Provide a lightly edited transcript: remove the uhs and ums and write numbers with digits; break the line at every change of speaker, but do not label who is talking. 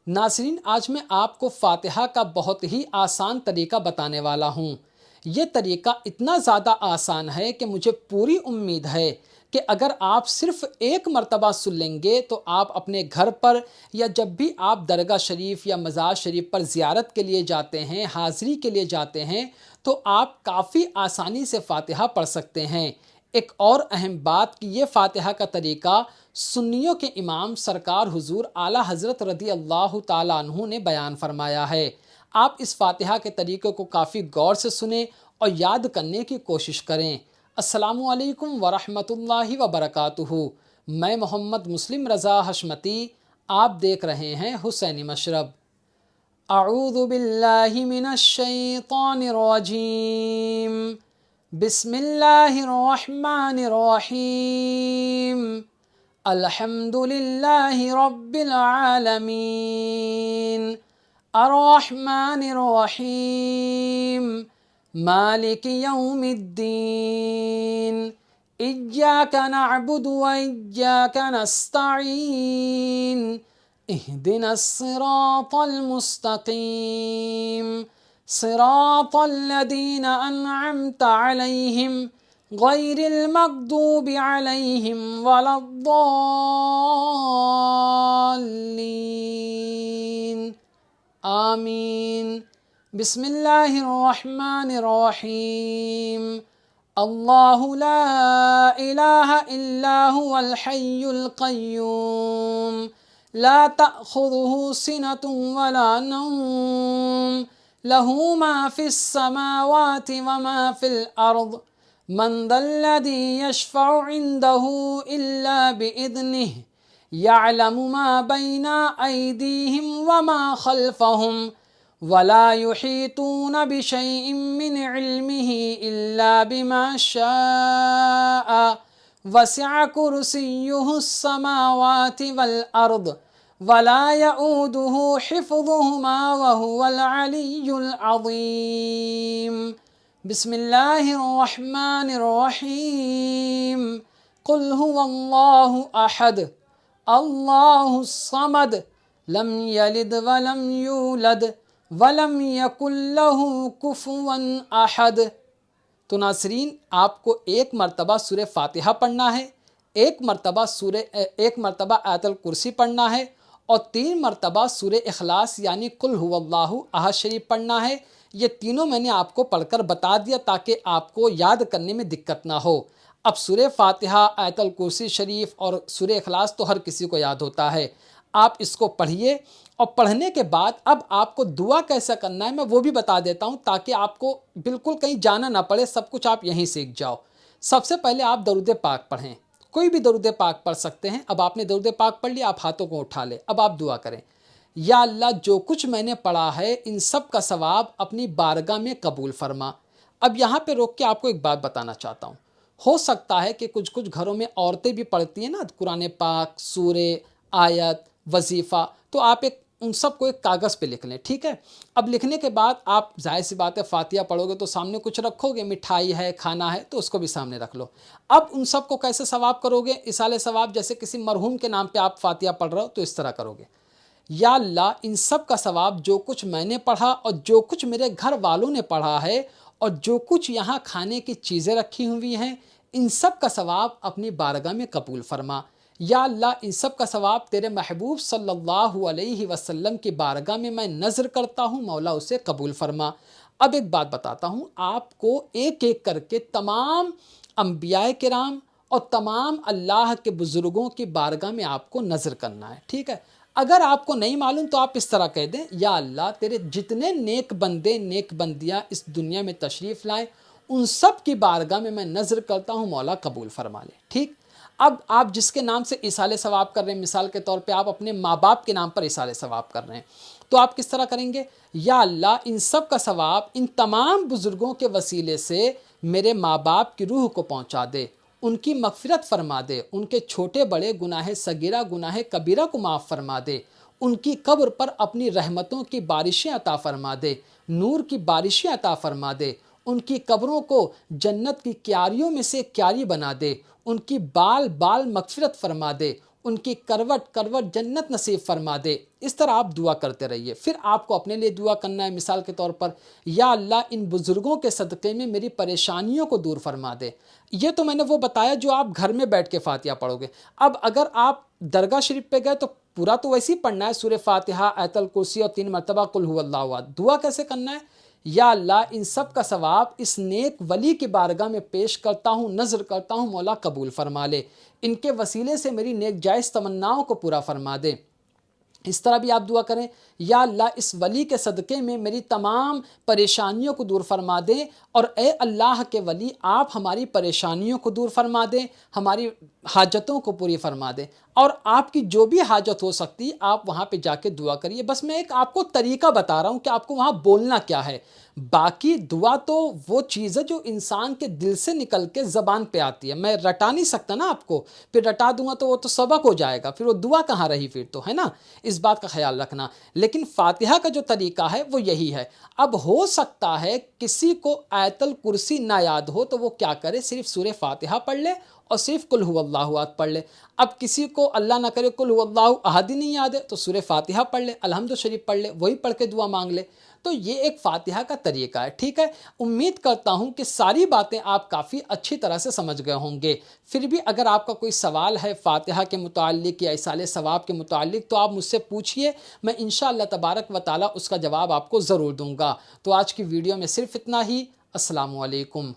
ناظرین، آج میں آپ کو فاتحہ کا بہت ہی آسان طریقہ بتانے والا ہوں۔ یہ طریقہ اتنا زیادہ آسان ہے کہ مجھے پوری امید ہے کہ اگر آپ صرف ایک مرتبہ سن لیں گے تو آپ اپنے گھر پر یا جب بھی آپ درگاہ شریف یا مزار شریف پر زیارت کے لیے جاتے ہیں، حاضری کے لیے جاتے ہیں، تو آپ کافی آسانی سے فاتحہ پڑھ سکتے ہیں۔ ایک اور اہم بات کہ یہ فاتحہ کا طریقہ سنیوں کے امام سرکار حضور اعلیٰ حضرت رضی اللہ تعالیٰ عنہ نے بیان فرمایا ہے۔ آپ اس فاتحہ کے طریقے کو کافی غور سے سنیں اور یاد کرنے کی کوشش کریں۔ السلام علیکم ورحمۃ اللہ وبرکاتہ۔ میں محمد مسلم رضا حشمتی، آپ دیکھ رہے ہیں حسینی مشرب۔ اعوذ باللہ من الشیطان الرجیم، بسم اللہ الرحمن الرحیم، الحمد للہ رب العالمین، الرحمن الرحیم، مالک یوم الدین، ایاک نعبد و ایاک نستعین، اہدنا الصراط المستقیم، صراط الذین انعمت علیہم غیر المغضوب علیہم ولا الضالین، آمین۔ بسم اللہ الرحمن الرحیم، اللہ لا الہ الا هو الحی القیوم، لا تأخذه سنة ولا نوم، له ما في السماوات وما في الأرض، من ذا الذي يشفع عنده إلا بإذنه، يعلم ما بين أيديهم وما خلفهم، ولا يحيطون بشيء من علمه إلا بما شاء، وسع كرسيه السماوات والأرض، ولا يؤوده حفظهما وهو العلي العظيم۔ بسم اللہ الرحمن الرحیم، قل هو اللہ احد، اللہ الصمد، لم یلد ولم یولد ولم یکن له کفوا احد۔ تو ناظرین، آپ کو ایک مرتبہ سورہ فاتحہ پڑھنا ہے، ایک مرتبہ آیت الکرسی پڑھنا ہے، اور 3 مرتبہ سورہ اخلاص یعنی قل هو اللہ احد شریف پڑھنا ہے۔ یہ تینوں میں نے آپ کو پڑھ کر بتا دیا تاکہ آپ کو یاد کرنے میں دقت نہ ہو۔ اب سورہ فاتحہ، آیت الکرسی شریف اور سورہ اخلاص تو ہر کسی کو یاد ہوتا ہے۔ آپ اس کو پڑھیے، اور پڑھنے کے بعد اب آپ کو دعا کیسا کرنا ہے میں وہ بھی بتا دیتا ہوں تاکہ آپ کو بالکل کہیں جانا نہ پڑے، سب کچھ آپ یہیں سیکھ جاؤ۔ سب سے پہلے آپ درود پاک پڑھیں، کوئی بھی درود پاک پڑھ سکتے ہیں۔ اب آپ نے درود پاک پڑھ لیا، آپ ہاتھوں کو اٹھا لیں، اب آپ دعا کریں، یا اللہ جو کچھ میں نے پڑھا ہے ان سب کا ثواب اپنی بارگاہ میں قبول فرما۔ اب یہاں پہ روک کے آپ کو ایک بات بتانا چاہتا ہوں۔ ہو سکتا ہے کہ کچھ گھروں میں عورتیں بھی پڑھتی ہیں نا قرآن پاک، سورہ، آیت، وظیفہ، تو آپ ان سب کو ایک کاغذ پہ لکھ لیں، ٹھیک ہے؟ اب لکھنے کے بعد آپ ظاہر سی بات ہے فاتحہ پڑھو گے تو سامنے کچھ رکھو گے، مٹھائی ہے، کھانا ہے، تو اس کو بھی سامنے رکھ لو۔ اب ان سب کو کیسے ثواب کرو گے؟ اصال ثواب، جیسے کسی مرحوم کے نام پہ آپ فاتحہ پڑھ رہے ہو تو اس طرح کرو گے، یا اللہ ان سب کا ثواب جو کچھ میں نے پڑھا اور جو کچھ میرے گھر والوں نے پڑھا ہے اور جو کچھ یہاں کھانے کی چیزیں رکھی ہوئی ہیں ان سب کا ثواب اپنی بارگاہ میں قبول فرما۔ یا اللہ ان سب کا ثواب تیرے محبوب صلی اللہ علیہ وسلم کی بارگاہ میں میں نذر کرتا ہوں، مولا اسے قبول فرما۔ اب ایک بات بتاتا ہوں آپ کو، ایک ایک کر کے تمام انبیاء کرام اور تمام اللہ کے بزرگوں کی بارگاہ میں آپ کو نذر کرنا ہے، ٹھیک ہے؟ اگر آپ کو نہیں معلوم تو آپ اس طرح کہہ دیں، یا اللہ تیرے جتنے نیک بندے نیک بندیاں اس دنیا میں تشریف لائیں ان سب کی بارگاہ میں میں نذر کرتا ہوں، مولا قبول فرما لے، ٹھیک؟ اب آپ جس کے نام سے ایصال ثواب کر رہے ہیں، مثال کے طور پہ آپ اپنے ماں باپ کے نام پر ایصال ثواب کر رہے ہیں، تو آپ کس طرح کریں گے؟ یا اللہ ان سب کا ثواب ان تمام بزرگوں کے وسیلے سے میرے ماں باپ کی روح کو پہنچا دے، ان کی مغفرت فرما دے، ان کے چھوٹے بڑے گناہ صغیرہ گناہ کبیرہ کو معاف فرما دے، ان کی قبر پر اپنی رحمتوں کی بارشیں عطا فرما دے، نور کی بارشیں عطا فرما دے، ان کی قبروں کو جنت کی کیاریوں میں سے کیاری بنا دے، ان کی بال بال مغفرت فرما دے، ان کی کروٹ کروٹ جنت نصیب فرما دے۔ اس طرح آپ دعا کرتے رہیے۔ پھر آپ کو اپنے لیے دعا کرنا ہے، مثال کے طور پر یا اللہ ان بزرگوں کے صدقے میں میری پریشانیوں کو دور فرما دے۔ یہ تو میں نے وہ بتایا جو آپ گھر میں بیٹھ کے فاتحہ پڑھو گے۔ اب اگر آپ درگاہ شریف پہ گئے تو پورا تو ویسے ہی پڑھنا ہے، سورہ فاتحہ، آیت الکرسی اور 3 مرتبہ قل هو اللہ احد۔ دعا کیسے کرنا ہے؟ یا اللہ ان سب کا ثواب اس نیک ولی کی بارگاہ میں پیش کرتا ہوں، نظر کرتا ہوں، مولا قبول فرما لے، ان کے وسیلے سے میری نیک جائز تمناؤں کو پورا فرما دے۔ اس طرح بھی آپ دعا کریں، یا اللہ اس ولی کے صدقے میں میری تمام پریشانیوں کو دور فرما دیں، اور اے اللہ کے ولی آپ ہماری پریشانیوں کو دور فرما دیں، ہماری حاجتوں کو پوری فرما دیں، اور آپ کی جو بھی حاجت ہو سکتی آپ وہاں پہ جا کے دعا کریے۔ بس میں ایک آپ کو طریقہ بتا رہا ہوں کہ آپ کو وہاں بولنا کیا ہے۔ باقی دعا تو وہ چیز ہے جو انسان کے دل سے نکل کے زبان پہ آتی ہے، میں رٹا نہیں سکتا نا آپ کو، پھر رٹا دوں گا تو وہ تو سبق ہو جائے گا، پھر وہ دعا کہاں رہی پھر تو، ہے نا؟ اس بات کا خیال رکھنا۔ لیکن فاتحہ کا جو طریقہ ہے وہ یہی ہے۔ اب ہو سکتا ہے کسی کو آیت الکرسی نہ یاد ہو تو وہ کیا کرے، صرف سورہ فاتحہ پڑھ لے اور صرف قل هو اللہ احد پڑھ لے۔ اب کسی کو اللہ نہ کرے قل هو اللہ احد ہی نہیں یاد ہے تو سورہ فاتحہ پڑھ لے، الحمد شریف پڑھ لے، وہی پڑھ کے دعا مانگ لے۔ تو یہ ایک فاتحہ کا طریقہ ہے، ٹھیک ہے؟ امید کرتا ہوں کہ ساری باتیں آپ کافی اچھی طرح سے سمجھ گئے ہوں گے۔ پھر بھی اگر آپ کا کوئی سوال ہے فاتحہ کے متعلق یا ایصال ثواب کے متعلق تو آپ مجھ سے پوچھئے، میں انشاءاللہ تبارک و تعالی اس کا جواب آپ کو ضرور دوں گا۔ تو آج کی ویڈیو میں صرف اتنا ہی۔ السلام علیکم۔